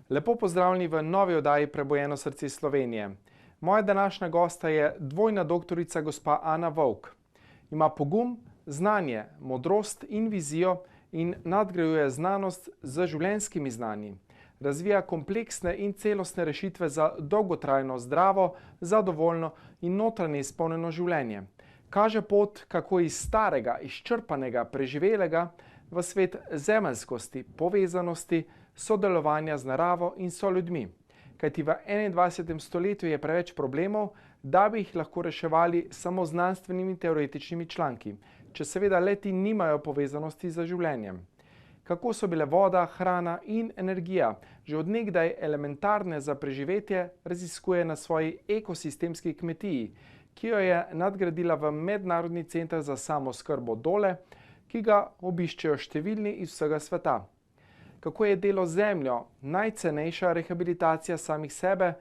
Lepo pozdravljeni v novi oddaji Prebojeno srce Slovenije. Moja današnja gosta je dvojna doktorica gospa Ana Vovk. Ima pogum, znanje, modrost in vizijo in nadgrajuje znanost z življenjskimi znanji. Razvija kompleksne in celostne rešitve za dolgotrajno, zdravo, zadovoljno in notranje izpolnjeno življenje. Kaže pot, kako iz starega, izčrpanega, preživelega v svet zemeljskosti, povezanosti, sodelovanja z naravo in soljudmi. Kajti v 21. stoletju je preveč problemov, da bi jih lahko reševali samo znanstvenimi teoretičnimi članki, če seveda le-ti nimajo povezanosti z življenjem. Kako so bile voda, hrana in energija že od nekdaj elementarne za preživetje, raziskuje na svoji ekosistemski kmetiji, ki jo je nadgradila v Mednarodni center za samooskrbo Dole, ki ga obiščejo številni iz vsega sveta. Kako je delo z zemljo najcenejša rehabilitacija samih sebe,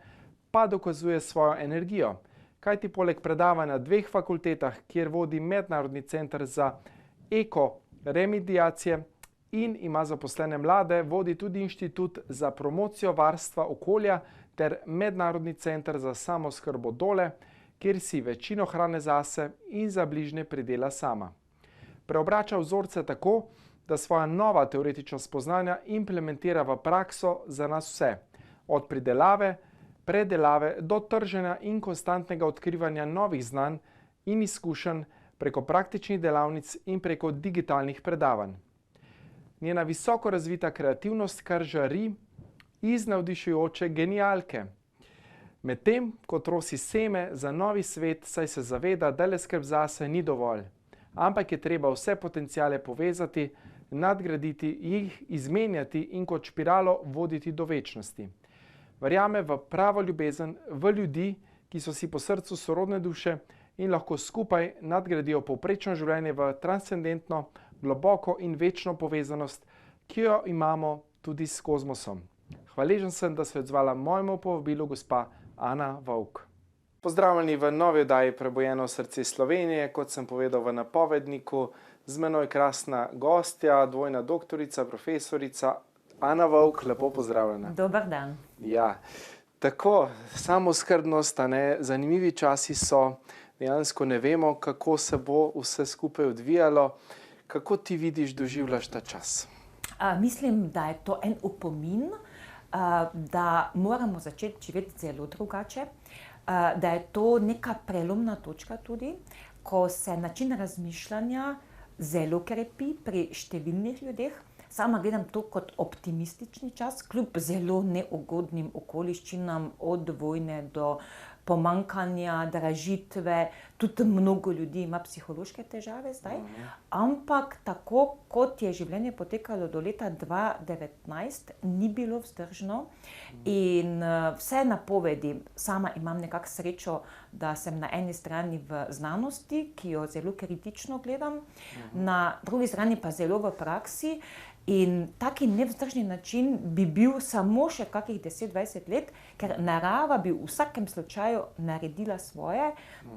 pa dokazuje svojo energijo. Kajti poleg predavanja na 2 fakultetah, kjer vodi Mednarodni center za ekoremediacije in ima zaposlene mlade, vodi tudi Inštitut za promocijo varstva okolja ter Mednarodni center za samooskrbo Dole, kjer si večino hrane zase in za bližnje pridela sama. Preobrača vzorce tako, da svoja nova teoretična spoznanja implementira v prakso za nas vse, od pridelave, predelave do trženja in konstantnega odkrivanja novih znanj in izkušenj preko praktičnih delavnic in preko digitalnih predavanj. Njena visoko razvita kreativnost kar žari iz navdišujoče genialke. Medtem, ko trosi seme za novi svet, saj se zaveda, da le skrb zase ni dovolj, ampak je treba vse potenciale povezati, nadgraditi, jih izmenjati in kot špiralo voditi do večnosti. Verjame v pravo ljubezen, v ljudi, ki so si po srcu sorodne duše in lahko skupaj nadgradijo povprečno življenje v transcendentno, globoko in večno povezanost, ki jo imamo tudi s kozmosom. Hvaležen sem, da se je odzvala mojemu povabilu gospa Ana Vovk. Pozdravljeni v novi oddaji Prebojeno srce Slovenije. Kot sem povedal v napovedniku, z menoj krasna gostja, dvojna doktorica, profesorica Ana Vovk. Lepo pozdravljena. Dober dan. Ja, tako, samooskrbnost, zanimivi časi so, dejansko ne vemo, kako se bo vse skupaj odvijalo. Kako ti vidiš, doživljaš ta čas? Mislim, da je to en opomin, da moramo začeti živeti zelo drugače, da je to neka prelomna točka tudi, ko se način razmišljanja zelo krepi pri številnih ljudeh. Sama gledam to kot optimistični čas, kljub zelo neugodnim okoliščinam, od vojne do pomanjkanja, dražitve, tudi mnogo ljudi ima psihološke težave zdaj, ampak tako kot je življenje potekalo do leta 2019, ni bilo vzdržno in vse napovedi, sama imam nekako srečo, da sem na eni strani v znanosti, ki jo zelo kritično gledam, na drugi strani pa zelo v praksi. In taki nevzdržni način bi bil samo še kakih 10-20 let, ker narava bi v vsakem slučaju naredila svoje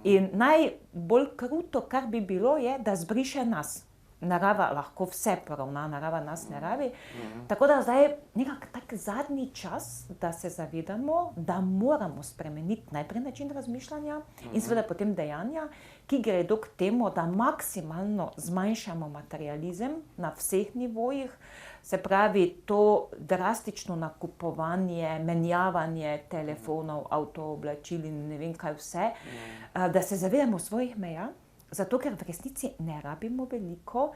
in najbolj kruto, kar bi bilo, je, da zbriše nas. Narava lahko vse poravna, narava nas ne rabi. Tako da zdaj je nekako tak zadnji čas, da se zavedamo, da moramo spremeniti najprej način razmišljanja in seveda potem dejanja, ki gredo k temu, da maksimalno zmanjšamo materializem na vseh nivojih, se pravi to drastično nakupovanje, menjavanje telefonov, avtooblačil in ne vem kaj vse, da se zavedamo svojih meja, zato ker v resnici ne rabimo veliko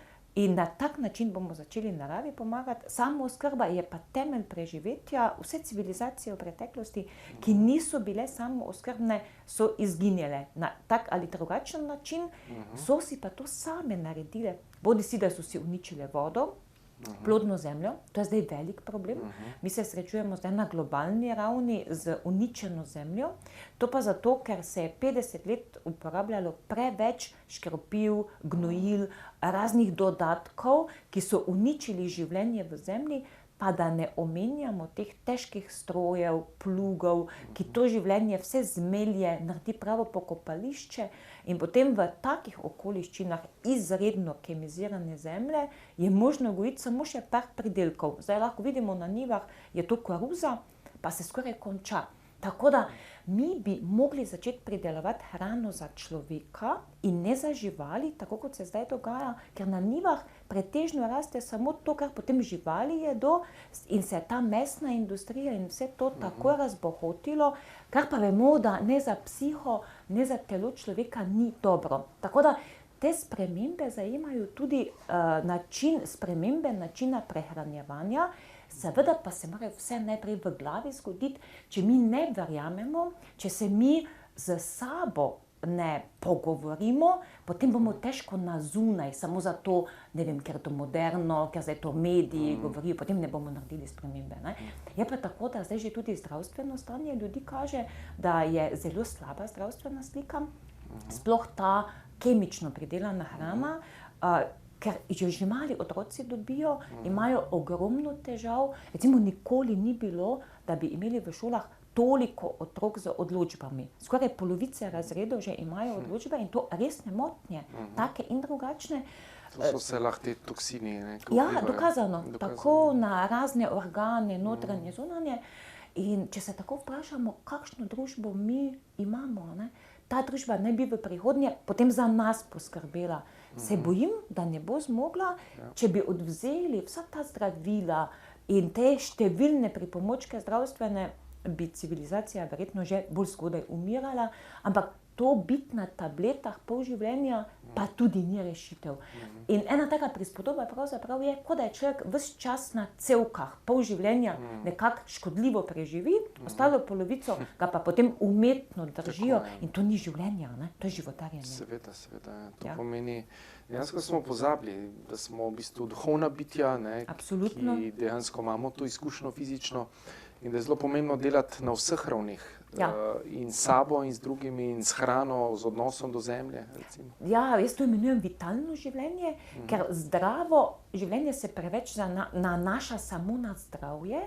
in na tak način bomo začeli naravi pomagati. Samooskrba je pa temelj preživetja. Vse civilizacije v preteklosti, ki niso bile samooskrbne, so izginjale na tak ali drugačen način, so si pa to same naredile. Bodisi, da so si uničile vodo, plodno zemljo, to je zdaj velik problem. Mi se srečujemo zdaj na globalni ravni z uničeno zemljo, to pa zato, ker se je 50 let uporabljalo preveč škropiv, gnojil, raznih dodatkov, ki so uničili življenje v zemlji, pa da ne omenjamo teh težkih strojev, plugov, ki to življenje vse zmelje, naredi pravo pokopališče in potem v takih okoliščinah izredno kemizirane zemlje je možno gojiti samo še par pridelkov. Zdaj lahko vidimo na njivah, je to koruza, pa se skoraj konča. Tako da mi bi mogli začeti pridelovati hrano za človeka in ne za živali, tako kot se zdaj dogaja, ker na njivah pretežno raste samo to, kar potem živali jedo in se je ta mesna industrija in vse to tako razbohotilo, kar pa vemo, da ne za psiho, ne za telo človeka ni dobro. Tako da te spremembe zajemajo tudi spremembe načina prehranjevanja. Seveda pa se mora vse najprej v glavi zgoditi, če mi ne verjamemo, če se mi z sabo ne pogovorimo, potem bomo težko na zunaj, samo zato, ne vem, ker je to moderno, ker zdaj to mediji govorijo, potem ne bomo naredili spremembe. Ne? Je pa tako, da zdaj že tudi zdravstveno stanje ljudi kaže, da je zelo slaba zdravstvena slika, sploh ta kemično pridelana hrana, ker jo že mali otroci dobijo, imajo ogromno težav. Recimo nikoli ni bilo, da bi imeli v šolah toliko otrok z odločbami. Skoraj polovice razredov že imajo odločbe in to resne motnje, take in drugačne. To so se lahko te toksini, ne? Ja, dokazano. Tako na razne organe, notranje, zunanje. In če se tako vprašamo, kakšno družbo mi imamo, ne? Ta družba naj bi v prihodnje potem za nas poskrbela. Se bojim, da ne bo zmogla, če bi odvzeli vsa ta zdravila in te številne pripomočke zdravstvene, bi civilizacija verjetno že bolj zgodaj umirala, ampak to biti na tabletah pol življenja pa tudi ni rešitev. In ena taka prispodoba pravzaprav je, kot da je človek ves čas na cevkah, pol življenja nekako škodljivo preživi, ostalo polovico ga pa potem umetno držijo in to ni življenje, ne? To je životarjenje. Seveda. To pomeni, dejansko smo pozabili, da smo v bistvu duhovna bitja, ne? Ki dejansko imamo to izkušnjo fizično in da je zelo pomembno delati na vseh ravneh. In s sabo, in z drugimi, in s hrano, z odnosom do zemlje. Recimo. Ja, jaz to imenujem vitalno življenje, ker zdravo življenje se preveč nanaša samo na zdravje.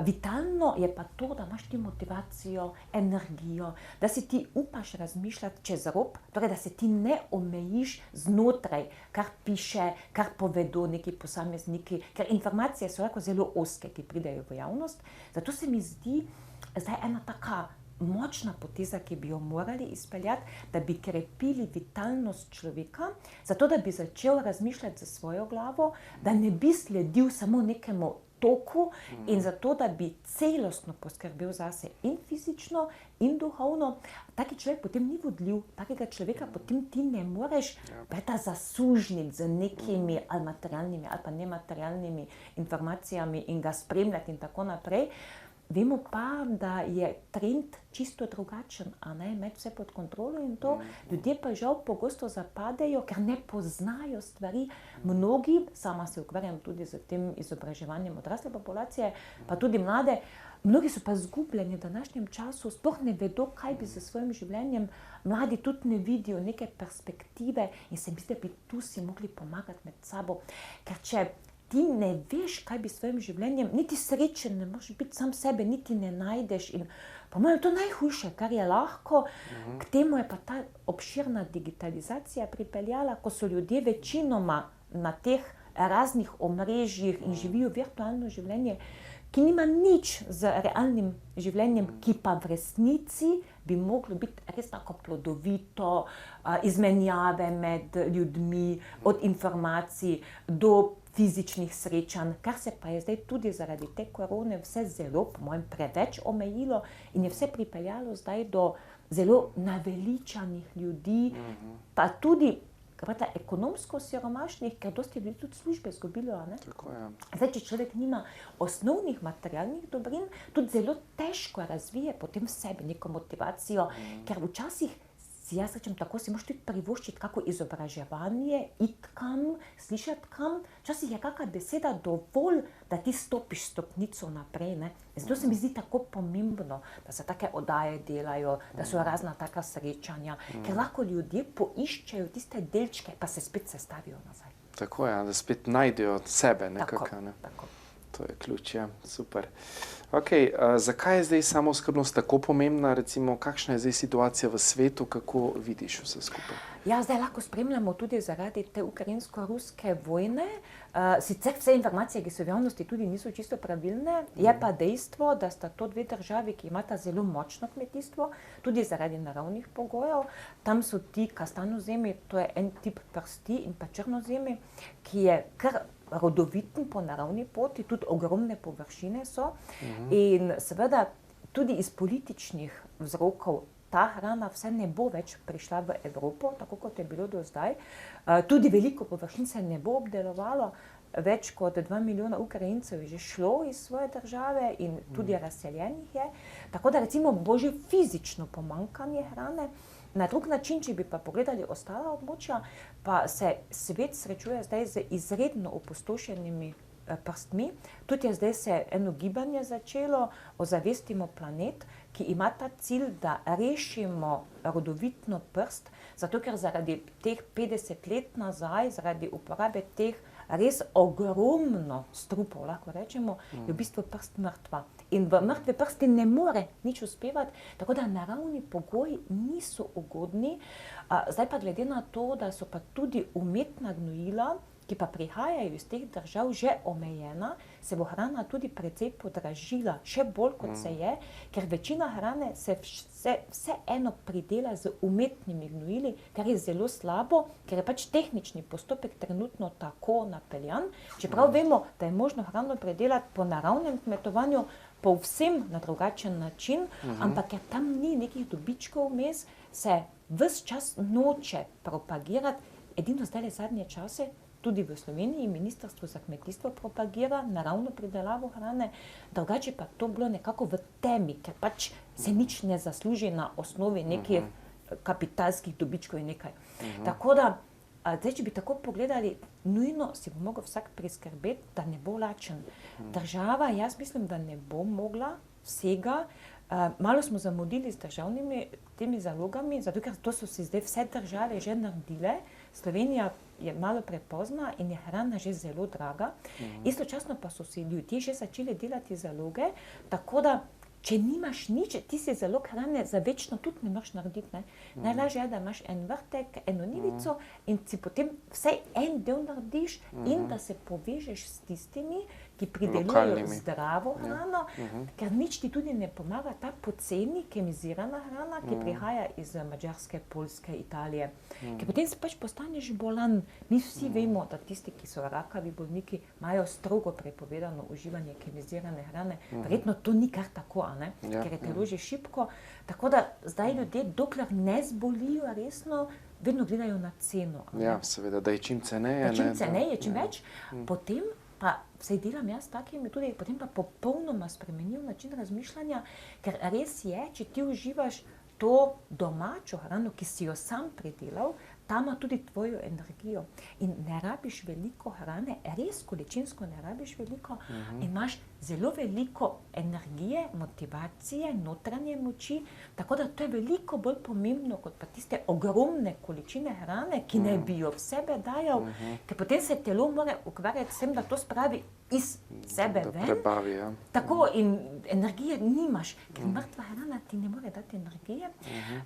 Vitalno je pa to, da imaš ti motivacijo, energijo, da si ti upaš razmišljati čez rob, torej da se ti ne omejiš znotraj, kar piše, kar povedo neki posamezniki, ker informacije so lahko zelo ozke, ki pridejo v javnost. Zato se mi zdi zdaj ena taka močna poteza, ki bi jo morali izpeljati, da bi krepili vitalnost človeka, zato da bi začel razmišljati za svojo glavo, da ne bi sledil samo nekemu toku in zato, da bi celostno poskrbel zase in fizično in duhovno. Taki človek potem ni vodljiv, takega človeka potem ti ne moreš zasužniti z nekimi ali materialnimi ali pa nematerialnimi informacijami in ga spremljati in tako naprej. Vemo pa, da je trend čisto drugačen, a ne, imeti vse pod kontrolo in to. Ljudje pa žal pogosto zapadejo, ker ne poznajo stvari. Mnogi, sama se ukvarjam tudi z tem izobraževanjem odrasle populacije, pa tudi mlade, mnogi so pa zgubljeni v današnjem času, sploh ne vedo, kaj bi s svojim življenjem. Mladi tudi ne vidijo neke perspektive in se mi zdi, da bi tu si mogli pomagati med sabo. Ker če ti ne veš, kaj bi s svojim življenjem, niti srečen ne moreš biti sam sebe, niti ne najdeš. In po mojem, to najhujše, kar je lahko. K temu je pa ta obširna digitalizacija pripeljala, ko so ljudje večinoma na teh raznih omrežjih in živijo virtualno življenje, ki nima nič z realnim življenjem, ki pa v resnici bi moglo biti res tako plodovito, izmenjave med ljudmi, od informacij do fizičnih srečanj, kar se pa je zdaj tudi zaradi te korone vse zelo, po mojem, preveč omejilo in je vse pripeljalo zdaj do zelo naveličanih ljudi, pa tudi ekonomsko siromašnih, ker dosti ljudi tudi službe izgubilo. Zdaj, če človek nima osnovnih materialnih dobrin, tudi zelo težko razvije potem v sebi neko motivacijo, ker včasih jaz rečem tako, si moraš tudi privoščiti kako izobraževanje, iti kam, slišati kam. Včasih je kakšna beseda dovolj, da ti stopiš stopnico naprej. Ne? Zato se mi zdi tako pomembno, da se take oddaje delajo, da so razna taka srečanja, ker lahko ljudje poiščejo tiste delčke, pa se spet sestavijo nazaj. Tako je, da spet najdejo sebe nekako. Tako. To je ključ, ja. Super. Okay, zakaj je zdaj samooskrbnost tako pomembna? Recimo, kakšna je zdaj situacija v svetu, kako vidiš vse skupaj? Ja, zdaj lahko spremljamo tudi zaradi te ukrajinsko-ruske vojne. Sicer vse informacije, ki so v javnosti, tudi niso čisto pravilne, je pa dejstvo, da sta to dve državi, ki imata zelo močno kmetijstvo, tudi zaradi naravnih pogojev. Tam so ti kastanozemi, to je en tip prsti, in pa črnozemi, ki je kar rodoviten po naravni poti, tudi ogromne površine so. In seveda tudi iz političnih vzrokov ta hrana vse ne bo več prišla v Evropo, tako kot je bilo do zdaj. Tudi veliko površin se ne bo obdelovalo. Več kot 2 milijona Ukrajincev je že šlo iz svoje države in tudi razseljenih je. Tako da recimo bo že fizično pomanjkanje hrane. Na drug način, če bi pa pogledali ostala območja, pa se svet srečuje zdaj z izredno opustošenimi prstmi. Tudi je zdaj se eno gibanje začelo, Ozavestimo planet, ki ima ta cilj, da rešimo rodovitno prst, zato ker zaradi teh 50 let nazaj, zaradi uporabe teh res ogromno strupov, lahko rečemo, je v bistvu prst mrtva. In v mrtve prsti ne more nič uspevati, tako da naravni pogoji niso ugodni. Zdaj pa glede na to, da so pa tudi umetna gnojila, ki pa prihajajo iz teh držav, že omejena, se bo hrana tudi precej podražila, še bolj kot se je, ker večina hrane se vseeno pridela z umetnimi gnojili, kar je zelo slabo, ker je pač tehnični postopek trenutno tako napeljan. Čeprav vemo, da je možno hrano pridelati po naravnem kmetovanju, povsem na drugačen način, ampak ker tam ni nekih dobičkov vmes, se ves čas noče propagirati. Edino zdaj zadnje čase tudi v Sloveniji Ministrstvo za kmetijstvo propagira naravno pridelavo hrane, drugače pa to bilo nekako v temi, ker pač se nič ne zasluži na osnovi nekih kapitalskih dobičkov in nekaj. Tako da, zdaj, če bi tako pogledali, nujno si bo mogel vsak priskrbeti, da ne bo lačen. Država, jaz mislim, da ne bo mogla vsega. Malo smo zamudili z državnimi temi zalogami, zato ker to so si zdaj vse države že naredile. Slovenija je malo prepozna in je hrana že zelo draga. Istočasno pa so si ljudje že začeli delati zaloge, tako da če nimaš nič, ti si zalog hrane za večno tudi ne moreš narediti. Ne? Najlažje je, da imaš en vrtek, eno njivico in si potem vsaj en del narediš in da se povežeš s tistimi, ki pridelujejo zdravo hrano, ker nič ti tudi ne pomaga ta poceni kemizirana hrana, ki prihaja iz Madžarske, Poljske, Italije. Ker potem se pač postaneš bolan. Mi vsi vemo, da tisti, ki so rakavi bolniki, imajo strogo prepovedano uživanje kemizirane hrane. Verjetno to ni kar tako, ker je telo že šibko. Tako da zdaj ljudje, dokler ne zbolijo resno, vedno gledajo na ceno. Ja, seveda, da je čim ceneje. Da čim ceneje, čim več. Potem pa vsej delam jaz takimi tudi, potem pa popolnoma spremenil način razmišljanja, ker res je, če ti uživaš to domačo hrano, ki si jo sam pridelal, ta ima tudi tvojo energijo. In ne rabiš veliko hrane, res količinsko ne rabiš veliko, imaš zelo veliko energije, motivacije, notranje moči, tako da to je veliko bolj pomembno kot pa tiste ogromne količine hrane, ki ne bi jo v sebe dajal, ker potem se telo mora ukvarjati s tem, da to spravi iz sebe ven. Prebavi, ja. Tako, in energije nimaš, ker mrtva hrana ti ne more dati energije.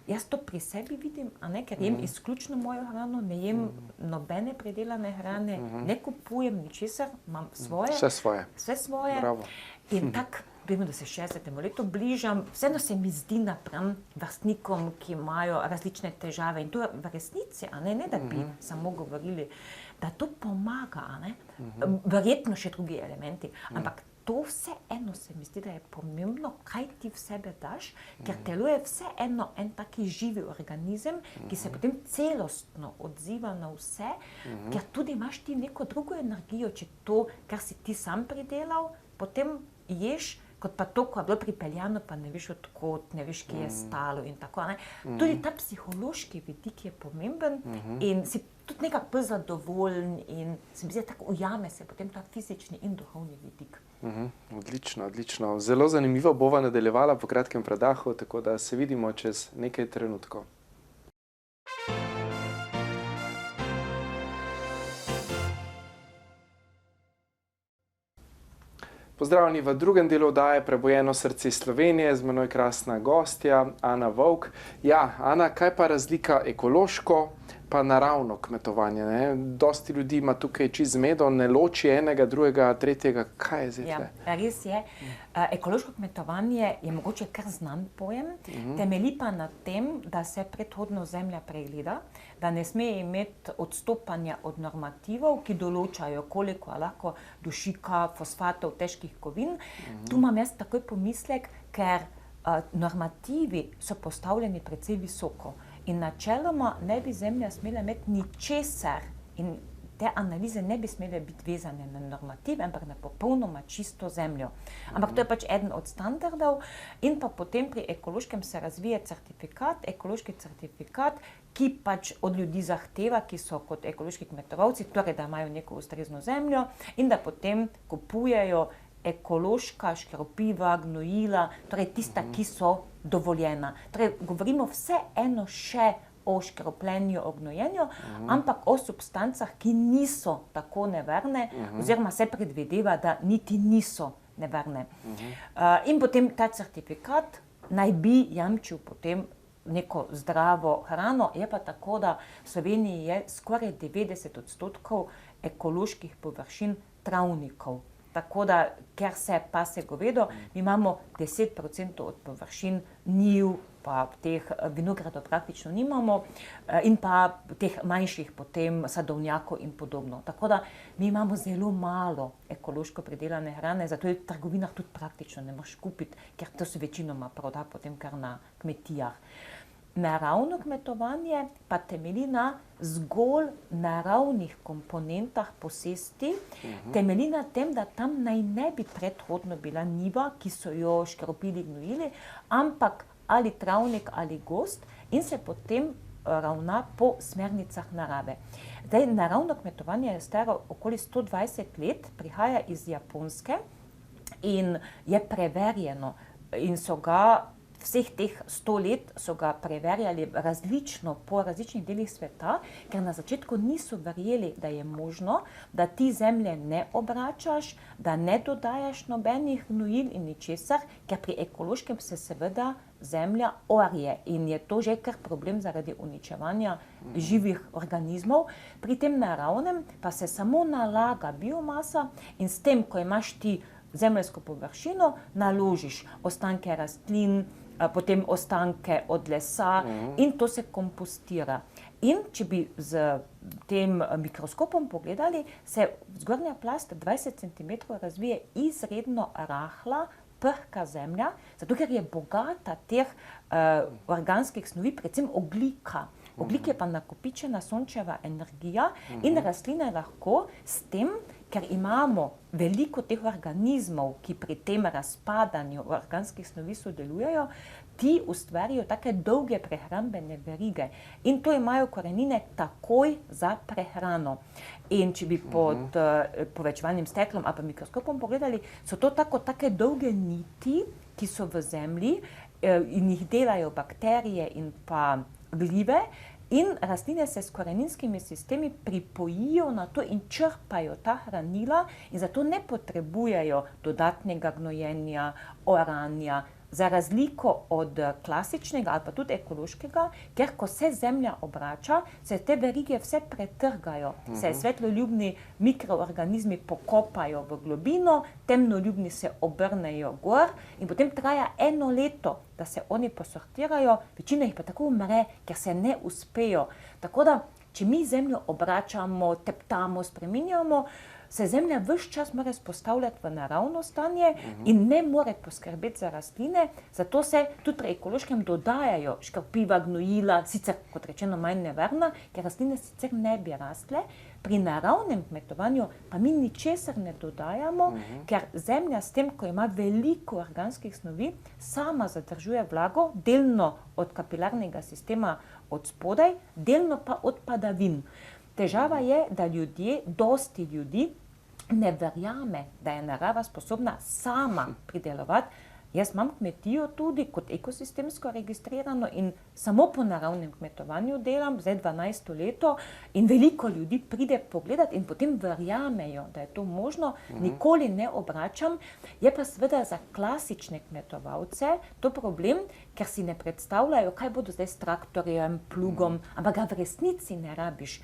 Jaz to pri sebi vidim, ker jem izključno mojo hrano, ne jem nobene predelane hrane, ne kupujem ničesar, imam svoje. Vse svoje. Bravo. In tako, vemo, da se 60. letu bližam, vseeno se mi zdi napram vrstnikom, ki imajo različne težave. In to je v resnici, ne da bi samo govorili, da to pomaga, verjetno še drugi elementi, ampak to vseeno se mi zdi, da je pomembno, kaj ti v sebe daš, ker telo je vseeno en taki živi organizem, ki se potem celostno odziva na vse, ker tudi imaš ti neko drugo energijo, če to, kar si ti sam pridelal, potem ješ, kot pa to, ko je bilo pripeljano, pa ne veš odkot, ne veš, kje je stalo in tako. Tudi ta psihološki vidik je pomemben in si tudi nekako bolj zadovoljen in se mi zdi, tako ujame se potem ta fizični in duhovni vidik. Odlično, odlično. Zelo zanimivo bova nadaljevala po kratkem predahu, tako da se vidimo čez nekaj trenutkov. Pozdravljeni v drugem delu oddaje Prebojeno srce Slovenije, z menoj krasna gostja Ana Vovk. Ja, Ana, kaj pa razlika ekološko pa naravno kmetovanje? Ne? Dosti ljudi ima tukaj čisto zmedo, ne loči enega, drugega, tretjega. Kaj je zdaj? Ja, res je. Ekološko kmetovanje je mogoče kar znan pojem, temelji pa na tem, da se predhodno zemlja pregleda, da ne sme imeti odstopanja od normativov, ki določajo, koliko lahko dušika, fosfatov, težkih kovin. Tu imam jaz takoj pomislek, ker normativi so postavljeni precej visoko in načeloma ne bi zemlja smela imeti ničesar in te analize ne bi smele biti vezane na normative, ampak na popolnoma čisto zemljo. Ampak to je pač eden od standardov in pa potem pri ekološkem se razvije certifikat, ekološki certifikat, ki pač od ljudi zahteva, ki so kot ekološki kmetovalci, torej da imajo neko ustrezno zemljo in da potem kupujejo ekološka škropiva, gnojila, torej tista, ki so dovoljena. Torej govorimo vseeno še o škropljenju, o gnojenju, ampak o substancah, ki niso tako nevarne, oziroma se predvideva, da niti niso nevarne. In potem ta certifikat naj bi jamčil potem neko zdravo hrano, je pa tako, da v Sloveniji je skoraj 90% ekoloških površin travnikov. Tako da, ker se pase govedo, mi imamo 10% od površin njiv, pa teh vinogradov praktično nimamo, in pa teh manjših potem sadovnjakov in podobno. Tako da mi imamo zelo malo ekološko pridelane hrane, zato je v trgovinah tudi praktično ne moreš kupiti, ker to se večinoma proda potem kar na kmetijah. Naravno kmetovanje pa temelji na zgolj naravnih komponentah posesti, temelji na tem, da tam naj ne bi predhodno bila njiva, ki so jo škropili, gnojili, ampak ali travnik ali gozd in se potem ravna po smernicah narave. Zdaj, naravno kmetovanje je staro okoli 120 let, prihaja iz Japonske in je preverjeno in so ga vseh teh 100 let so ga preverjali različno po različnih delih sveta, ker na začetku niso verjeli, da je možno, da ti zemlje ne obračaš, da ne dodajaš nobenih gnojil in ničesar, ker pri ekološkem se seveda zemlja orje in je to že kar problem zaradi uničevanja živih organizmov. Pri tem naravnem pa se samo nalaga biomasa in s tem, ko imaš ti zemeljsko površino, naložiš ostanke rastlin, potem ostanke od lesa in to se kompostira. In če bi z tem mikroskopom pogledali, se zgornja plast 20 cm razvije izredno rahla, prhka zemlja, zato ker je bogata teh organskih snovi, predvsem ogljika. Ogljik je pa nakopičena sončeva energija in rastline lahko s tem, ker imamo veliko teh organizmov, ki pri tem razpadanju organskih snovi sodelujejo, ti ustvarijo take dolge prehrambene verige in to imajo korenine takoj za prehrano. In če bi pod povečevalnim steklom ali pa mikroskopom pogledali, so to take dolge niti, ki so v zemlji in jih delajo bakterije in pa glive, in rastline se s koreninskimi sistemi pripojijo na to in črpajo ta hranila in zato ne potrebujejo dodatnega gnojenja, oranja, za razliko od klasičnega ali pa tudi ekološkega, ker ko se zemlja obrača, se te verige vse pretrgajo, se svetloljubni mikroorganizmi pokopajo v globino, temnoljubni se obrnejo gor in potem traja 1 leto, da se oni posortirajo, večina jih pa tako umre, ker se ne uspejo. Tako da, če mi zemljo obračamo, teptamo, spreminjamo, se zemlja ves čas mora vzpostavljati v naravno stanje in ne more poskrbeti za rastline, zato se tudi pri ekološkem dodajajo škropiva, gnojila, sicer kot rečeno manj nevarna, ker rastline sicer ne bi rastle. Pri naravnem kmetovanju pa mi ničesar ne dodajamo, ker zemlja s tem, ko ima veliko organskih snovi, sama zadržuje vlago, delno od kapilarnega sistema od spodaj, delno pa od padavin. Težava je, da dosti ljudi ne verjame, da je narava sposobna sama pridelovati Jaz imam kmetijo tudi kot ekosistemsko registrirano in samo po naravnem kmetovanju delam, zdaj 12. leto in veliko ljudi pride pogledat in potem verjamejo, da je to možno, nikoli ne obračam. Je pa seveda za klasične kmetovalce to problem, ker si ne predstavljajo, kaj bodo zdaj s traktorjem, plugom, ampak ga v resnici ne rabiš.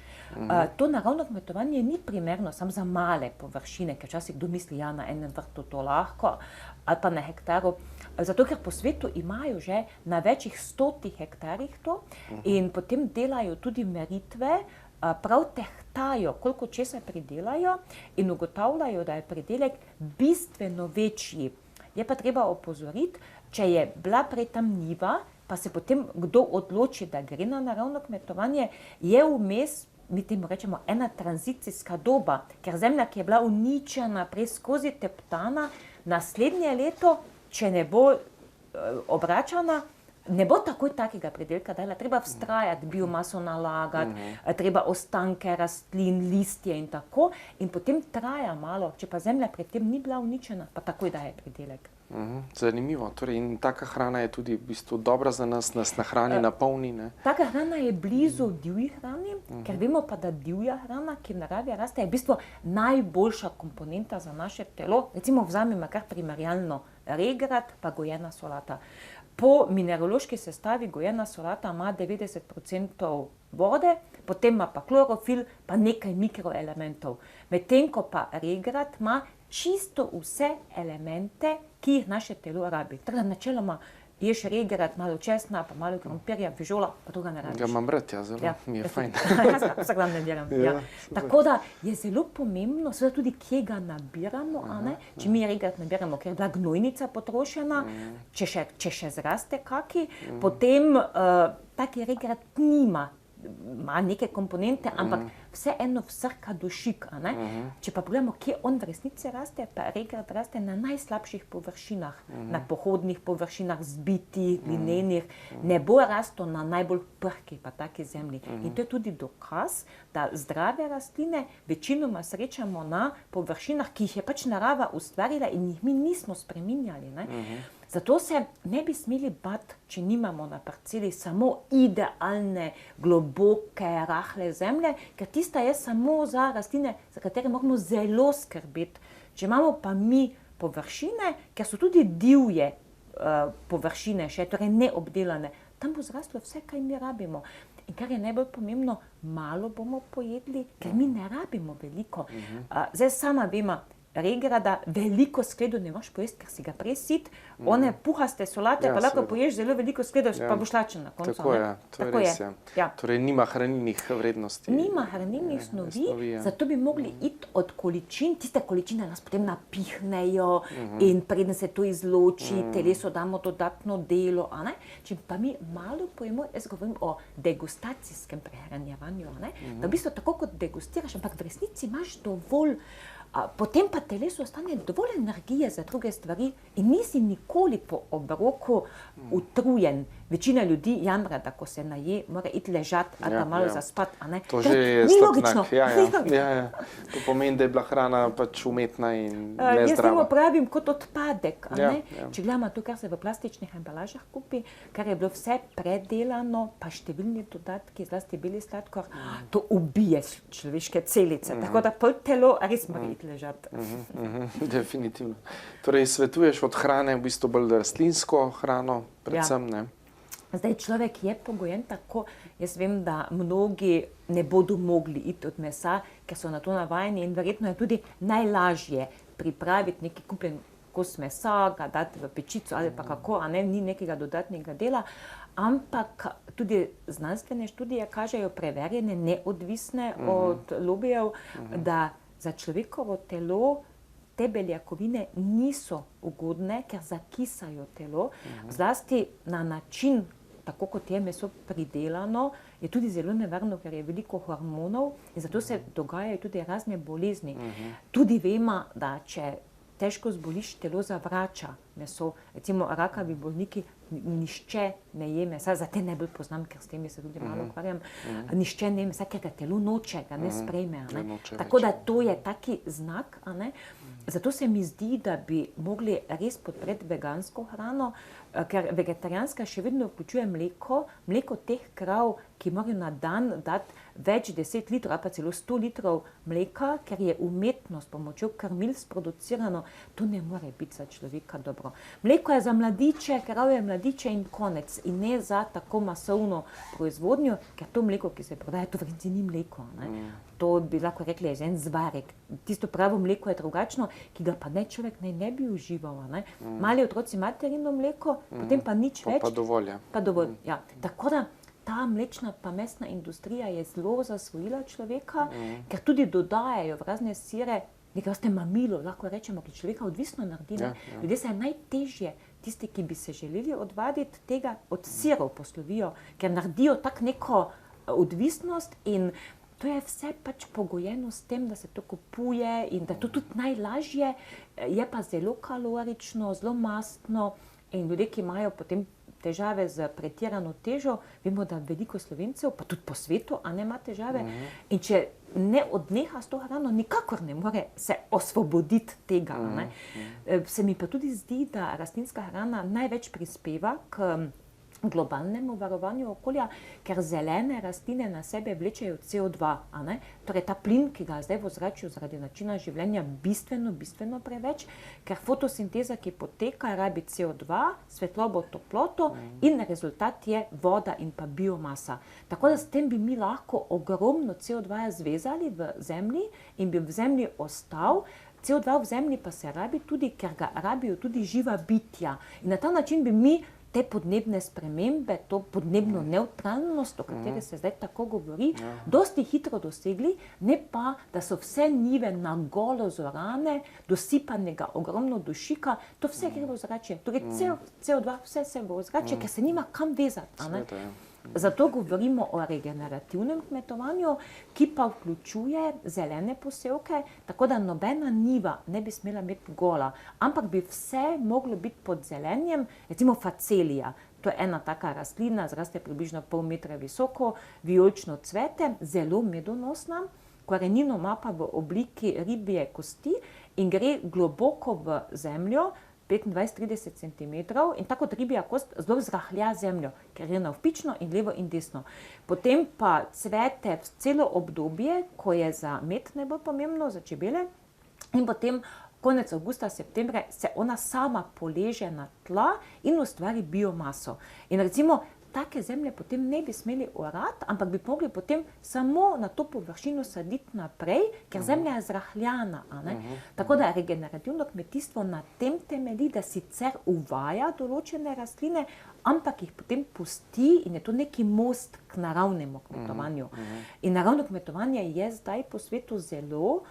To naravno kmetovanje ni primerno samo za male površine, ker včasih kdo misli, ja, na enem vrtu to lahko, ali pa na hektaru. Zato, ker po svetu imajo že na večjih 100 hektarjih to in potem delajo tudi meritve, prav tehtajo, koliko česa pridelajo in ugotavljajo, da je pridelek bistveno večji. Je pa treba opozoriti, če je bila prej tam njiva, pa se potem kdo odloči, da gre na naravno kmetovanje, je vmes, mi temu rečemo, ena tranzicijska doba, ker zemlja, ki je bila uničena, prej skozi teptana, naslednje leto, če ne bo obračana, ne bo takoj takega pridelka dala. Treba vztrajati, biomaso nalagati, treba ostanke rastlin, listje in tako. In potem traja malo, če pa zemlja pred tem ni bila uničena, pa takoj daje pridelek. Zanimivo. Torej, in taka hrana je tudi v bistvu dobra za nas nahrani, napolni, ne? Taka hrana je blizu divji hrani, ker vemo pa, da divja hrana, ki v naravi raste, je v bistvu najboljša komponenta za naše telo. Recimo vzamemo kar primerjalno regrat pa gojena solata. Po mineraloški sestavi gojena solata ima 90% vode, potem ima pa klorofil, pa nekaj mikroelementov. Medtem ko pa regrat ima čisto vse elemente, ki jih naše telo rabi. Tako da načeloma ješ regrat, malo česna, pa malo krompirja, fižola, pa druga ne rabiš. Ga imam rad, ja, zelo, mi je fajn. Vsak dan ne delam, ja. Tako da je zelo pomembno, seveda tudi, kje ga nabiramo, a ne? Če mi regrat nabiramo, ker je bila gnojnica potrošena, če še zraste kaki, potem taki regrat ima neke komponente, ampak vseeno vsrka dušik, a ne? Če pa pogledamo, kje on v resnici raste, pa regrat raste na najslabših površinah, na pohodnih površinah, zbitih, glinenih, ne bo rastel na najbolj prhki pa taki zemlji. In to je tudi dokaz, da zdrave rastline večinoma srečamo na površinah, ki jih je pač narava ustvarila in jih mi nismo spreminjali, ne? Zato se ne bi smeli bati, če nimamo na parceli samo idealne, globoke, rahle zemlje, ker tista je samo za rastline, za katere moramo zelo skrbeti. Če imamo pa mi površine, ker so tudi divje površine še, torej neobdelane, tam bo zraslo vse, kaj mi rabimo. In kar je najbolj pomembno, malo bomo pojedli, ker mi ne rabimo veliko. Zdaj sama vema, regrada veliko skledo ne moš pojesti, ker si ga presit. One puhaste solate, pa lahko poješ zelo veliko skledo, pa boš lačen na koncu. Tako je, to je res, ja. Torej nima hranilnih vrednosti. Nima hranilnih snovi, zato bi mogli iti od količin, tiste količine nas potem napihnejo in preden se to izloči, telesu damo dodatno delo, a ne? Če pa mi malo pojemo, jaz govorim o degustacijskem prehranjevanju, a ne? Da v bistvu tako kot degustiraš, ampak v resnici imaš dovolj. Potem pa telesu ostane dovolj energije za druge stvari in nisi nikoli po obroku utrujen. Večina ljudi jamra, da ko se naje, mora iti ležati ali pa malo zaspati, a ne? To že je slab znak. Ja. To pomeni, da je bila hrana pač umetna in nezdrava. Jaz temu pravim kot odpadek, a ne? Če gledamo to, kar se v plastičnih embalažah kupi, kar je bilo vse predelano, pa številni dodatki, zlasti beli sladkor, to ubije človeške celice. Tako da pol telo res mora iti ležati. Definitivno. Torej, svetuješ od hrane v bistvu bolj rastlinsko hrano, predvsem, ne? Zdaj, človek je pogojen tako, jaz vem, da mnogi ne bodo mogli iti od mesa, ker so na to navajeni in verjetno je tudi najlažje pripraviti neki kupljen kos mesa, ga dati v pečico ali pa kako, a ne, ni nekega dodatnega dela, ampak tudi znanstvene študije kažejo preverjene, neodvisne od lobijev, da za človekovo telo te beljakovine niso ugodne, ker zakisajo telo, zlasti na način, tako kot je meso pridelano, je tudi zelo nevarno, ker je veliko hormonov in zato se dogajajo tudi razne bolezni. Tudi vemo, da če težko zboliš, telo zavrača meso. Recimo rakavi bolniki nišče ne je mesa, za te najbolj poznam, ker s temi se tudi malo ukvarjam, nišče ne je mesa, ker ga telo noče, ga ne sprejme. Tako da to je taki znak, a ne? Zato se mi zdi, da bi mogli res podpreti vegansko hrano, ker vegetarijanska še vedno vključuje mleko teh krav, ki morajo na dan dati več 10 litrov ali pa celo 100 litrov mleka, ker je umetno s pomočjo krmil sproducirano, to ne more biti za človeka dobro. Mleko je za mladiče, kravje mladiče in konec, in ne za tako masovno proizvodnjo, ker to mleko, ki se prodaja, to v resnici ni mleko, ne. To bi lahko rekli, je že en zvarek. Tisto pravo mleko je drugačno, ki ga pa človek ne bi užival, ne. Mali otroci materino mleko, potem pa nič več. Pa dovolj, ja. Pa dovolj, ja. Tako da ta mlečna pa mesna industrija je zelo zasvojila človeka, ker tudi dodajajo v razne sire nekaj vrste mamilo, lahko rečemo, ki človeka odvisno naredi. Ljudje se najtežje, tisti, ki bi se želeli odvaditi tega, od sirov poslovijo, ker naredijo tak neko odvisnost in to je vse pač pogojeno s tem, da se to kupuje in da to tudi najlažje, je pa zelo kalorično, zelo mastno in ljudje, ki imajo potem težave z pretirano težo, vemo, da veliko Slovencev, pa tudi po svetu, a ne ima težave. In če ne odneha s to hrano, nikakor ne more se osvoboditi tega. Se mi pa tudi zdi, da rastlinska hrana največ prispeva k globalnemu varovanju okolja, ker zelene rastline na sebe vlečejo CO2, a ne? Torej ta plin, ki ga zdaj v ozračju zaradi načina življenja bistveno preveč, ker fotosinteza, ki poteka, rabi CO2, svetlobo, toploto in rezultat je voda in pa biomasa. Tako da s tem bi mi lahko ogromno CO2 zvezali v zemlji in bi v zemlji ostal. CO2 v zemlji pa se rabi tudi, ker ga rabijo tudi živa bitja. In na ta način bi mi te podnebne spremembe, to podnebno nevtralnost, o kateri se zdaj tako govori, dosti hitro dosegli, ne pa, da so vse njive na golo zorane, dosipanega ogromno dušika, to vse gre v ozračje. Torej CO2 vse se v ozračje, ker se nima kam vezati, a ne? Zato govorimo o regenerativnem kmetovanju, ki pa vključuje zelene posevke, tako da nobena njiva ne bi smela imeti gola, ampak bi vse moglo biti pod zelenjem, recimo facelija. To je ena taka rastlina, zraste približno pol metra visoko, vijolično cvete, zelo medonosna, korenino ima pa v obliki ribje kosti in gre globoko v zemljo, 25-30 cm in tako kot ribja kost zelo zrahlja zemljo, ker je navpično in levo in desno. Potem pa cvete celo obdobje, ko je za med najbolj pomembno, za čebele, in potem konec avgusta, septembra se ona sama poleže na tla in ustvari biomaso. In recimo take zemlje potem ne bi smeli orati, ampak bi mogli potem samo na to površino saditi naprej, ker zemlja je zrahljana. Tako da regenerativno kmetijstvo na tem temelji, da sicer uvaja določene rastline, ampak jih potem pusti in je to neki most k naravnemu kmetovanju. In naravno kmetovanje je zdaj po svetu zelo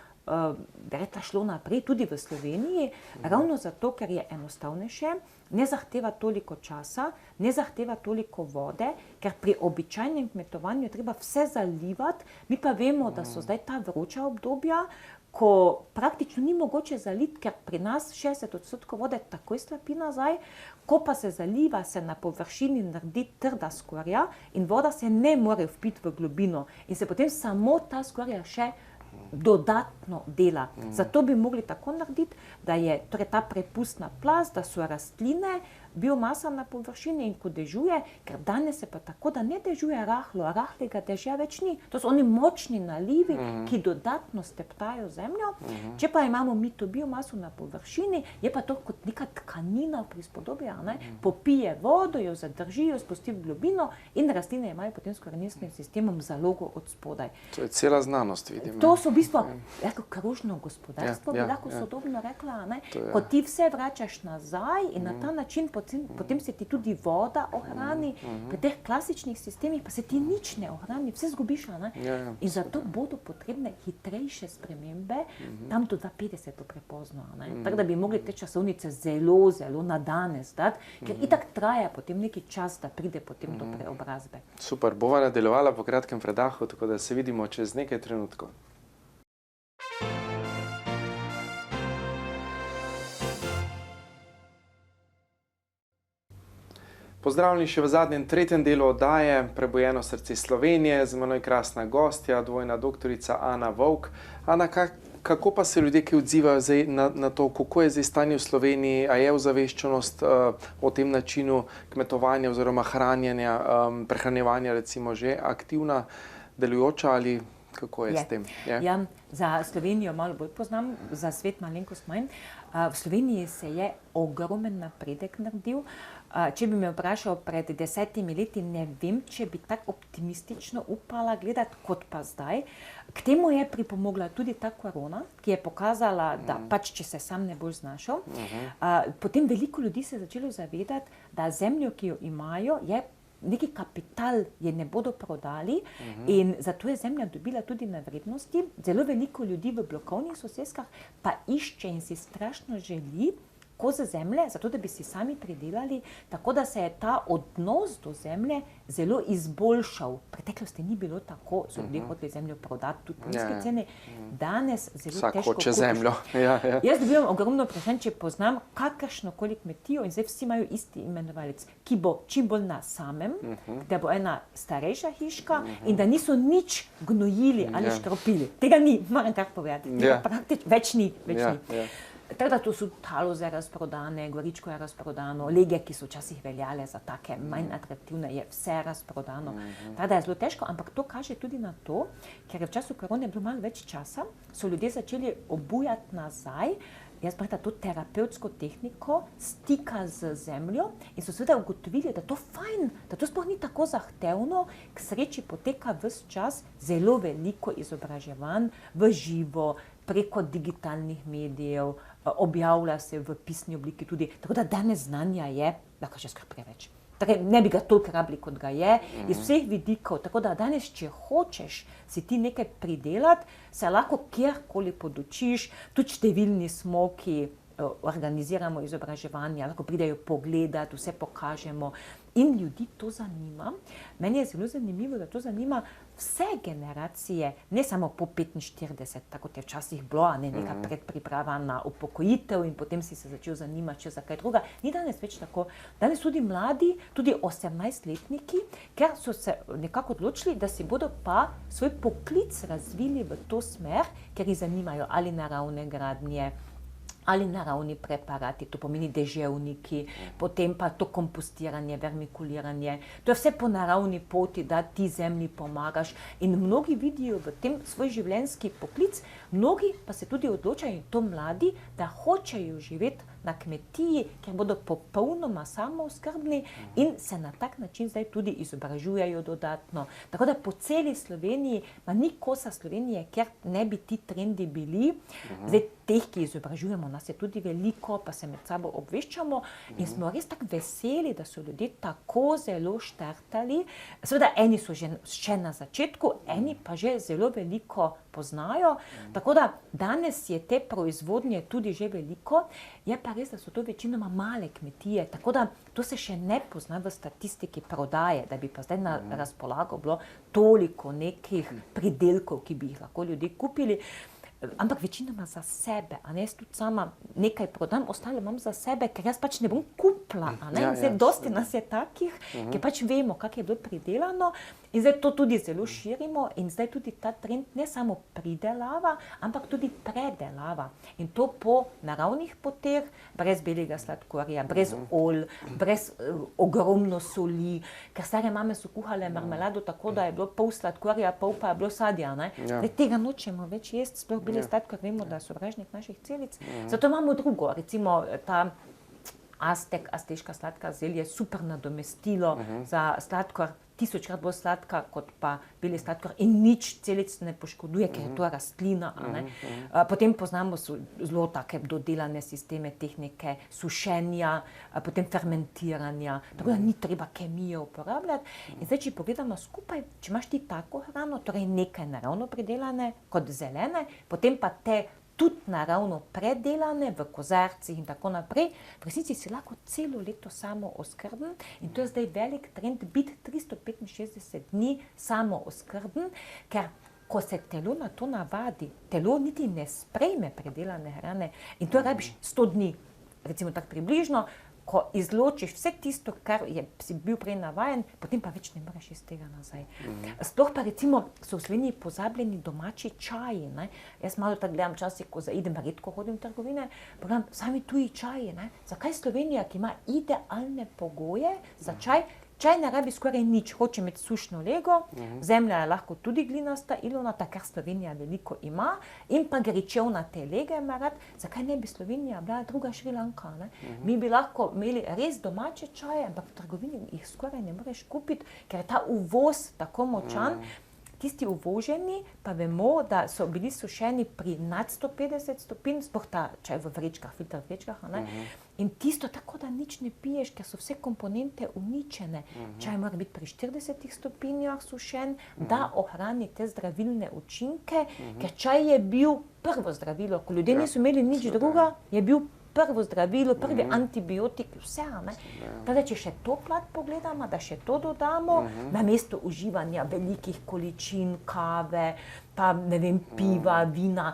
šlo naprej, tudi v Sloveniji, ravno zato, ker je enostavnejše, ne zahteva toliko časa, ne zahteva toliko vode, ker pri običajnem kmetovanju je treba vse zalivati, mi pa vemo, da so zdaj ta vroča obdobja, ko praktično ni mogoče zaliti, ker pri nas 60% vode takoj slapi nazaj, ko pa se zaliva, se na površini naredi trda skorja in voda se ne more vpiti v globino in se potem samo ta skorja še dodatno dela. Zato bi mogli tako narediti, da je torej ta prepustna plast, da so rastline, biomasa na površini in ko dežuje, ker danes se pa tako, da ne dežuje rahlo, rahlega dežja več ni. To so oni močni nalivi, ki dodatno steptajo zemljo. Če pa imamo mi to biomaso na površini, je pa to kot neka tkanina v prispodobi, popije vodo, jo zadrži, jo spusti v globino in rastline imajo potem s koreninskim sistemom zalogo od spodaj. To je cela znanost, vidim. To so v bistvu krožno gospodarstvo, bi lahko sodobno rekla, ko ti vse vračaš nazaj in na ta način potem se ti tudi voda ohrani, pri teh klasičnih sistemih pa se ti nič ne ohrani, vse zgubiš. In zato bodo potrebne hitrejše spremembe, tam do 2050 to prepozno. Tako da bi mogli te časovnice zelo na danes dati, ker itak traja potem neki čas, da pride potem do preobrazbe. Super, bova nadaljevala po kratkem predahu, tako da se vidimo čez nekaj trenutkov. Pozdravljeni še v zadnjem, tretjem delu oddaje Prebujeno srce Slovenije. Z menoj krasna gostja, dvojna doktorica Ana Vovk. Ana, Kako pa se ljudje, ki odzivajo zdaj na to, kako je zdaj stanje v Sloveniji, a je ozaveščenost o tem načinu kmetovanja oziroma hranjenja, prehranjevanja recimo že aktivna, delujoča ali kako je s tem? Ja, za Slovenijo malo bolj poznam, za svet malenkost manj. V Sloveniji se je ogromen napredek naredil. Če bi me vprašal pred 10 leti, ne vem, če bi tako optimistično upala gledati kot pa zdaj. K temu je pripomogla tudi ta korona, ki je pokazala, da pač, če se sam ne boš znašel. Potem veliko ljudi se je začelo zavedati, da zemljo, ki jo imajo, je neki kapital, je ne bodo prodali in zato je zemlja dobila tudi na vrednosti. Zelo veliko ljudi v blokovnih soseskah pa išče in si strašno želi koze zemlje, zato da bi si sami pridelali, tako da se je ta odnos do zemlje zelo izboljšal. V preteklosti ni bilo tako, so ljudje hoteli zemljo prodati tudi po nizki ceni. Danes zelo težko kupiš. Zemljo. Jaz dobivam ogromno vprašanj, če poznam kakršnokoli kmetijo in zdaj vsi imajo isti imenovalec, ki bo čim bolj na samem, da bo ena starejša hiška in da niso nič gnojili ali štropili. Tega ni, moram kar povedati. Praktično več ni. Tako da to so Haloze razprodane, Goričko je razprodano, lege, ki so včasih veljale za take manj atraktivne, je vse razprodano. Tako da je zelo težko, ampak to kaže tudi na to, ker je v času korone bilo malo več časa, so ljudje začeli obujati nazaj, jaz pravim, to terapevtsko tehniko stika z zemljo in so seveda ugotovili, da to fajn, da to sploh ni tako zahtevno, k sreči poteka ves čas zelo veliko izobraževanj v živo, preko digitalnih medijev, objavlja se v pisni obliki tudi, tako da danes znanja je, lahko še skoraj preveč. Torej, ne bi ga toliko rabili, kot ga je, iz vseh vidikov, tako da danes, če hočeš si ti nekaj pridelati, se lahko kjerkoli podučiš, tudi številni smo, ki organiziramo izobraževanje, lahko pridejo pogledati, vse pokažemo in ljudi to zanima. Meni je zelo zanimivo, da to zanima vse generacije, ne samo po 45, tako kot je včasih bilo, neka predpriprava na upokojitev in potem si se začel zanimati še za kaj druga. Ni danes več tako. Danes tudi mladi, tudi 18-letniki, ker so se nekako odločili, da si bodo pa svoj poklic razvili v to smer, ker jih zanimajo ali naravne gradnje, ali naravni preparati, to pomeni deževniki, potem pa to kompostiranje, vermikuliranje. To je vse po naravni poti, da ti zemlji pomagaš. In mnogi vidijo v tem svoj življenjski poklic, mnogi pa se tudi odločajo, in to mladi, da hočejo živeti na kmetiji, ker bodo popolnoma samooskrbni in se na tak način zdaj tudi izobražujejo dodatno. Tako da po celi Sloveniji, pa ni kosa Slovenije, ker ne bi ti trendi bili. Zdaj teh, ki izobražujemo, nas je tudi veliko, pa se med sabo obveščamo in smo res tako veseli, da so ljudje tako zelo štartali. Seveda eni so že še na začetku, eni pa že zelo veliko poznajo, tako da danes je te proizvodnje tudi že veliko, je pa res, da so to večinoma male kmetije, tako da to se še ne pozna v statistiki prodaje, da bi pa zdaj na razpolago bilo toliko nekih pridelkov, ki bi jih lahko ljudje kupili. Ampak večinoma za sebe, jaz tudi sama nekaj prodam, ostalo imam za sebe, ker jaz pač ne bom kupila, Zdaj dosti nas je takih, ki pač vemo, kako je bilo pridelano in zdaj to tudi zelo širimo in zdaj tudi ta trend ne samo pridelava, ampak tudi predelava in to po naravnih poteh, brez belega sladkorja, brez olj, brez ogromno soli, ker stare mame so kuhale marmelado tako, da je bilo pol sladkorja, pol pa je bilo sadja, Zdaj tega nočemo več jesti, sploh beli sladkor, vemo, da so sovražnik naših celic. Zato imamo drugo, recimo ta azteška sladka zelje je super nadomestilo za sladkor, 1000-krat bolj sladka kot pa beli sladkor in nič celic ne poškoduje, ker je to rastlina. Potem poznamo zelo take dodelane sisteme, tehnike sušenja, potem fermentiranja, tako da ni treba kemijo uporabljati. In zdaj, če pogledamo skupaj, če imaš ti tako hrano, torej nekaj naravno pridelane kot zelene, potem pa te tudi naravno predelane v kozarcih in tako naprej, v resnici si lahko celo leto samooskrben in to je zdaj velik trend biti 365 dni samooskrben, ker ko se telo na to navadi, telo niti ne sprejme predelane hrane in to rabiš 100 dni, recimo tako približno, ko izločiš vse tisto, kar si bil prej navajen, potem pa več ne moreš iz tega nazaj. Sploh pa recimo so v Sloveniji pozabljeni domači čaji. Ne? Jaz malo tako gledam včasih, ko zaidem, redko hodim v trgovine, pa gledam sami tuji čaji. Ne? Zakaj Slovenija, ki ima idealne pogoje za čaj, čaj ne rabi skoraj nič, hoče imeti sušno lego, zemlja je lahko tudi glinasta, ilovnata, kar Slovenija veliko ima, in pa gričevnate lege ima rad, zakaj ne bi Slovenija bila druga Šrilanka? Ne? Mi bi lahko imeli res domače čaje, ampak v trgovini jih skoraj ne moreš kupiti, ker je ta uvoz tako močan. Tisti uvoženi pa vemo, da so bili sušeni pri nad 150 stopinj, sploh ta čaj v vrečkah, filter vrečkah, ne? In tisto tako, da nič ne piješ, ker so vse komponente uničene. Čaj mora biti pri 40 stopinjah sušen, da ohrani te zdravilne učinke, ker čaj je bil prvo zdravilo, ko ljudje niso imeli nič druga, je bil prvo zdravilo, prvi antibiotik, vse. Teda, če še to plat pogledamo, da še to dodamo, namesto uživanja velikih količin kave, pa ne vem, piva, vina,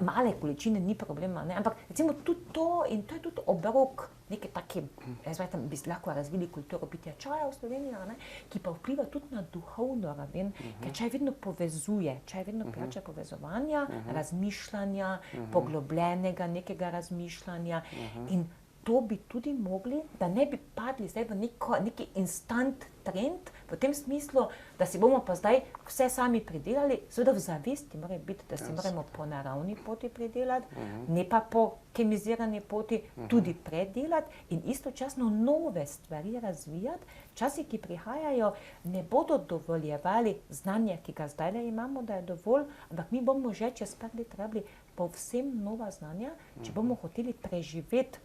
male količine ni problema, ne? Ampak recimo tudi to, in to je tudi obrok neke take, jaz vem, bi lahko razvili kulturo pitja čaja v Sloveniji, ne? Ki pa vpliva tudi na duhovno raven, ker čaj vedno povezuje, čaj vedno pijača povezovanja, razmišljanja, poglobljenega nekega razmišljanja in to bi tudi mogli, da ne bi padli zdaj v neki instant trend, v tem smislu, da si bomo pa zdaj vse sami pridelali, seveda v zavesti mora biti, da si moramo po naravni poti pridelati, ne pa po kemizirani poti tudi predelati in istočasno nove stvari razvijati. Časi, ki prihajajo, ne bodo dovoljevali znanja, ki ga zdaj imamo, da je dovolj, ampak mi bomo že čez par let rabili povsem nova znanja, če bomo hoteli preživeti.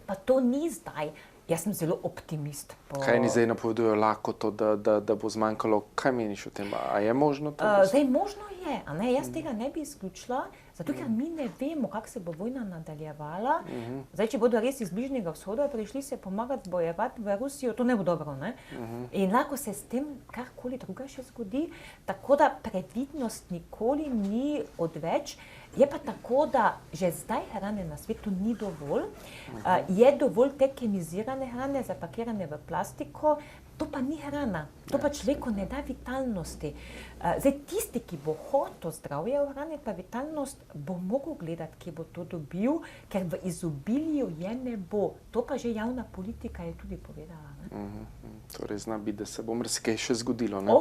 Pa to ni zdaj. Jaz sem zelo optimist. Kaj ni zdaj napovedujejo lakoto, da bo zmanjkalo? Kaj meniš o tem? A je možno to? Zdaj možno je, a ne? Jaz tega ne bi izključila, zato ker mi ne vemo, kako se bo vojna nadaljevala. Zdaj, če bodo res iz Bližnjega vzhoda prišli se pomagati bojevati v Rusijo, to ne bo dobro, ne? In lahko se s tem karkoli druga še zgodi, tako da previdnost nikoli ni odveč. Je pa tako, da že zdaj hrane na svetu ni dovolj. Je dovolj te kemizirane hrane, zapakirane v plastiko, to pa ni hrana. To pa človeku ne da vitalnosti. Zdaj, tisti, ki bo hotel zdravje ohraniti, pa vitalnost, bo mogel gledati, kje bo to dobil, ker v izobilju je ne bo. To pa že javna politika je tudi povedala. Torej zna biti, da se bo marsikaj še zgodilo, ne?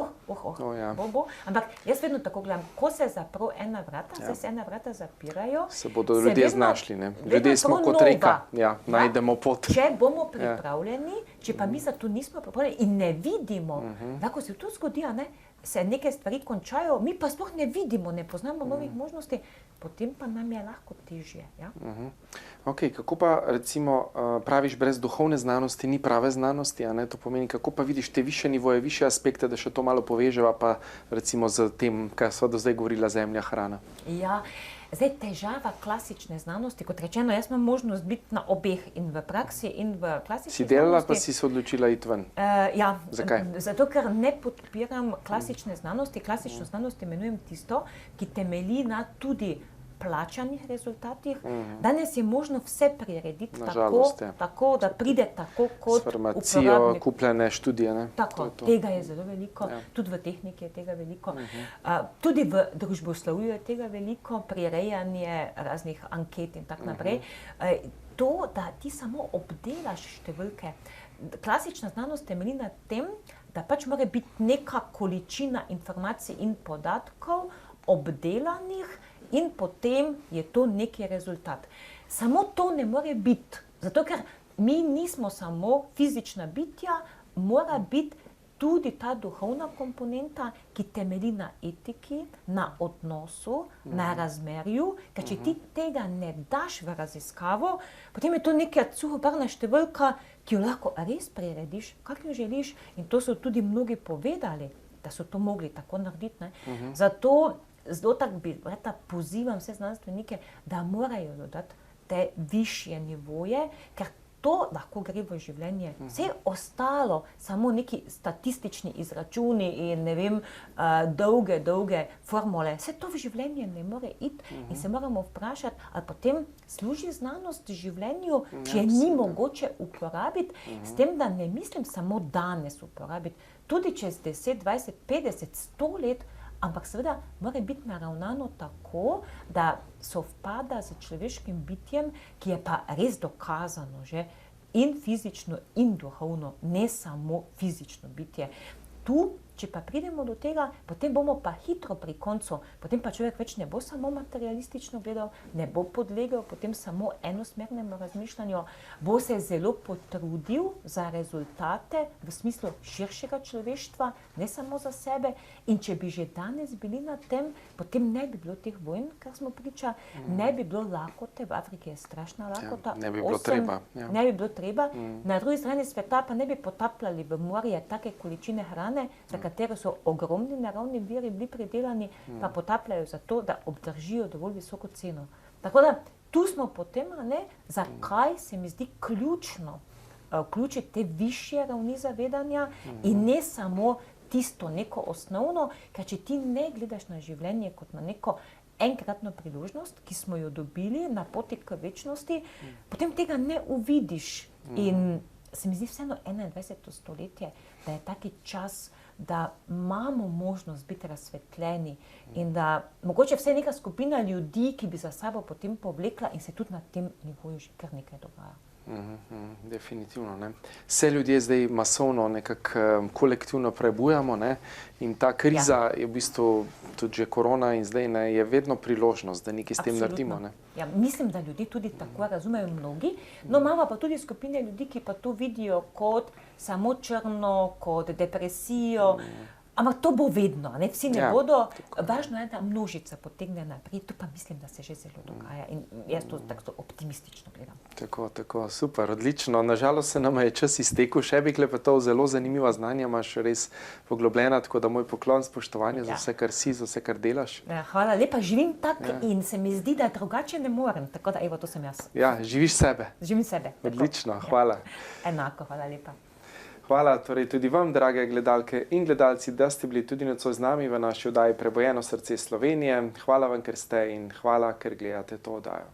Bo. Ampak jaz vedno tako gledam, ko se zapro ena vrata, zdaj se ena vrata zapirajo. Se bodo ljudje znašli, ne? Ljudje smo kot reka, najdemo pot. Če bomo pripravljeni, če pa mi za to nismo pripravljeni in ne vidimo, lahko se to zgodi, ne? Se neke stvari končajo, mi pa sploh ne vidimo, ne poznamo novih možnosti, potem pa nam je lahko težje. Ja? Ok, kako pa recimo praviš, brez duhovne znanosti ni prave znanosti, a ne? To pomeni, kako pa vidiš te više nivoje, više aspekte, da še to malo poveževa pa recimo z tem, kar sva do zdaj govorila, zemlja, hrana. Ja, zdaj težava klasične znanosti, kot rečeno, jaz imam možnost biti na obeh in v praksi in v klasični znanosti. Si delala, pa si se odločila iti ven? Ja. Zakaj? Zato, ker ne podpiram klasične znanosti. Klasično znanost imenujem tisto, ki temelji na tudi plačanih rezultatih. Danes je možno vse prirediti tako, da pride tako kot uporabnik. S farmacijo kupljene študije, ne? Tako, tega je zelo veliko, tudi v tehniki je tega veliko. Tudi v družboslovju je tega veliko, prirejanje raznih anket in tako naprej. To, da ti samo obdelaš številke. Klasična znanost temelji na tem, da pač mora biti neka količina informacij in podatkov obdelanih, in potem je to neki rezultat. Samo to ne more biti, zato ker mi nismo samo fizična bitja, mora biti tudi ta duhovna komponenta, ki temelji na etiki, na odnosu, na razmerju, ker če ti tega ne daš v raziskavo, potem je to neka suhoparna številka, ki jo lahko res prirediš, kak jo želiš, in to so tudi mnogi povedali, da so to mogli tako narediti, ne. Zato zelo tako bi rekla, pozivam vse znanstvenike, da morajo dodati te višje nivoje, ker to lahko gre v življenje. Vse ostalo, samo neki statistični izračuni in ne vem, dolge formule, vse to v življenje ne more iti in se moramo vprašati, ali potem služi znanost življenju, če je ni mogoče uporabiti, s tem, da ne mislim samo danes uporabiti, tudi čez 10, 20, 50, 100 let, ampak seveda mora biti naravnano tako, da sovpada z človeškim bitjem, ki je pa res dokazano že in fizično in duhovno, ne samo fizično bitje. Tu, če pa pridemo do tega, potem bomo pa hitro pri koncu, potem pa človek več ne bo samo materialistično gledal, ne bo podlegel potem samo enosmernemu razmišljanju, bo se zelo potrudil za rezultate v smislu širšega človeštva, ne samo za sebe. In če bi že danes bili na tem, potem ne bi bilo teh vojn, kar smo priča, ne bi bilo lakote, v Afriki je strašna lakota. Ne bi bilo treba. Ne bi bilo treba. Na drugi strani sveta pa ne bi potapljali v morje take količine hrane, za katero so ogromni naravni viri bili pridelani, pa potapljajo zato, da obdržijo dovolj visoko ceno. Tako da tu smo potem, zakaj se mi zdi ključno vključiti te višje ravni zavedanja in ne samo tisto neko osnovno, ker če ti ne gledaš na življenje kot na neko enkratno priložnost, ki smo jo dobili na poti k večnosti, potem tega ne uvidiš. In se mi zdi vseeno 21. stoletje, da je taki čas, da imamo možnost biti razsvetljeni in da mogoče vse neka skupina ljudi, ki bi za sabo potem povlekla in se tudi na tem nivoju že kar nekaj dogaja. Definitivno. Ne. Vse ljudje zdaj masovno nekako kolektivno prebujamo, ne, in ta kriza je v bistvu tudi že korona in zdaj ne, je vedno priložnost, da nekaj s tem naredimo. Ne. Ja, mislim, da ljudi tudi tako razumejo mnogi, no imamo pa tudi skupine ljudi, ki pa to vidijo kot samo črno, kot depresijo, ampak to bo vedno, ne? Vsi ne bodo, važno je, da množica potegne naprej, to pa mislim, da se že zelo dogaja in jaz to tako optimistično gledam. Tako, super, odlično. Nažalost se nam je čas iztekel, še bi klepetov, zelo zanimiva znanja imaš, res poglobljena, tako da moj poklon, spoštovanje za vse, kar si, za vse, kar delaš. Hvala lepa, živim tak in se mi zdi, da drugače ne morem, tako da evo, to sem jaz. Ja, živiš sebe. Živim sebe. Odlično, hvala. Enako, hvala lepa. Hvala torej tudi vam, drage gledalke in gledalci, da ste bili tudi nocoj z nami v naši oddaji Prebojeno srce Slovenije. Hvala vam, ker ste in hvala, ker gledate to oddajo.